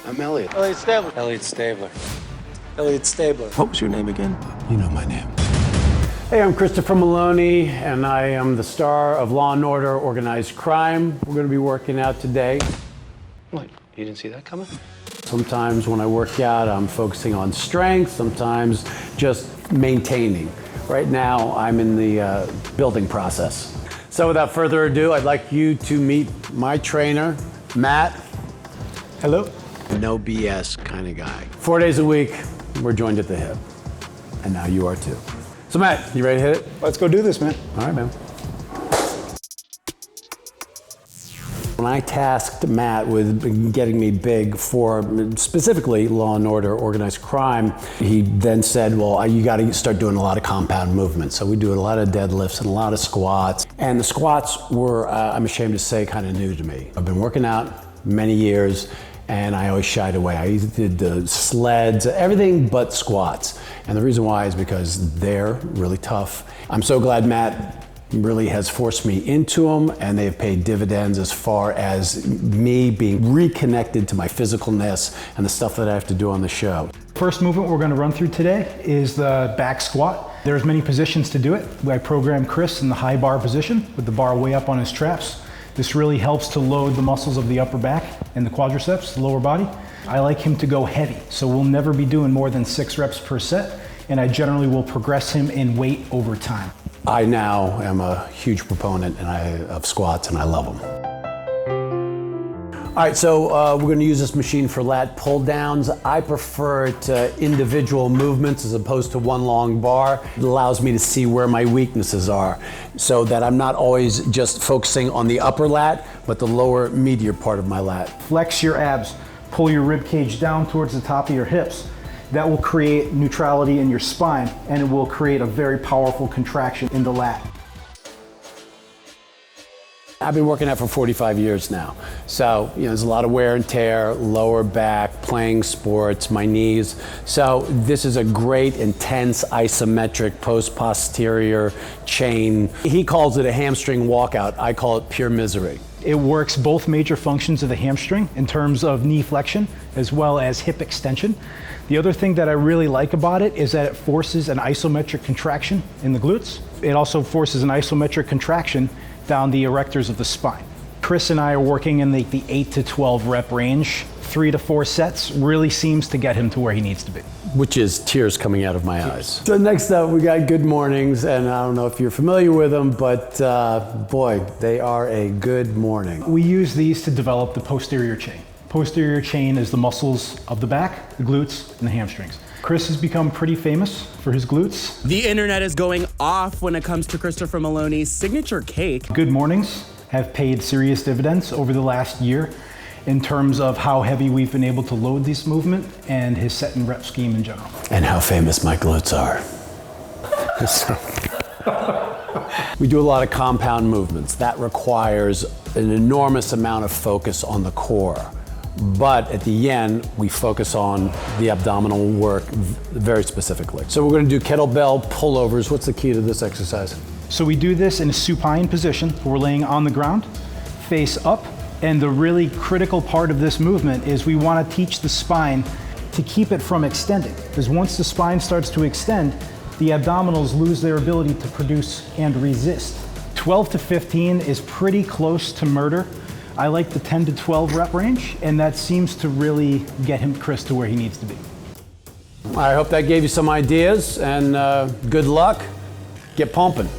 I'm Elliot. Elliot Stabler. Elliot Stabler. Elliot Stabler. What was your name again? You know my name. Hey, I'm Christopher Meloni, and I am the star of Law & Order Organized Crime. We're going to be working out today. What? You didn't see that coming? Sometimes when I work out, I'm focusing on strength, sometimes just maintaining. Right now, I'm in the building process. So without further ado, I'd like you to meet my trainer, Matt. Hello. No BS kind of guy. 4 days a week, we're joined at the hip. And now you are too. So Matt, you ready to hit it? Let's go do this, man. All right, man. When I tasked Matt with getting me big for specifically Law & Order Organized Crime, he then said, well, you got to start doing a lot of compound movements. So we do a lot of deadlifts and a lot of squats. And the squats were, I'm ashamed to say, kind of new to me. I've been working out many years, and I always shied away. I did the sleds, everything but squats. And the reason why is because they're really tough. I'm so glad Matt really has forced me into them, and they've paid dividends as far as me being reconnected to my physicalness and the stuff that I have to do on the show. First movement we're going to run through today is the back squat. There's many positions to do it. I programmed Chris in the high bar position with the bar way up on his traps. This really helps to load the muscles of the upper back and the quadriceps, the lower body. I like him to go heavy, so we'll never be doing more than 6 reps per set, and I generally will progress him in weight over time. I now am a huge proponent of squats, and I love them. All right, so we're going to use this machine for lat pull downs. I prefer it to individual movements as opposed to one long bar. It allows me to see where my weaknesses are so that I'm not always just focusing on the upper lat, but the lower medial part of my lat. Flex your abs, pull your rib cage down towards the top of your hips. That will create neutrality in your spine, and it will create a very powerful contraction in the lat. I've been working out for 45 years now. So, there's a lot of wear and tear, lower back, playing sports, my knees. So this is a great, intense, isometric post-posterior chain. He calls it a hamstring walkout. I call it pure misery. It works both major functions of the hamstring in terms of knee flexion as well as hip extension. The other thing that I really like about it is that it forces an isometric contraction in the glutes. It also forces an isometric contraction down the erectors of the spine. Chris and I are working in the 8 to 12 rep range. 3 to 4 sets really seems to get him to where he needs to be. Which is tears coming out of my eyes. So next up, we got good mornings, and I don't know if you're familiar with them, but boy, they are a good morning. We use these to develop the posterior chain. Posterior chain is the muscles of the back, the glutes, and the hamstrings. Chris has become pretty famous for his glutes. The internet is going off when it comes to Christopher Meloni's signature cake. Good mornings have paid serious dividends over the last year in terms of how heavy we've been able to load this movement and his set and rep scheme in general. And how famous my glutes are. We do a lot of compound movements. That requires an enormous amount of focus on the core. But at the end, we focus on the abdominal work very specifically. So we're going to do kettlebell pullovers. What's the key to this exercise? So we do this in a supine position. We're laying on the ground, face up. And the really critical part of this movement is we want to teach the spine to keep it from extending. Because once the spine starts to extend, the abdominals lose their ability to produce and resist. 12 to 15 is pretty close to murder. I like the 10 to 12 rep range, and that seems to really get Chris to where he needs to be. I hope that gave you some ideas, and good luck. Get pumping.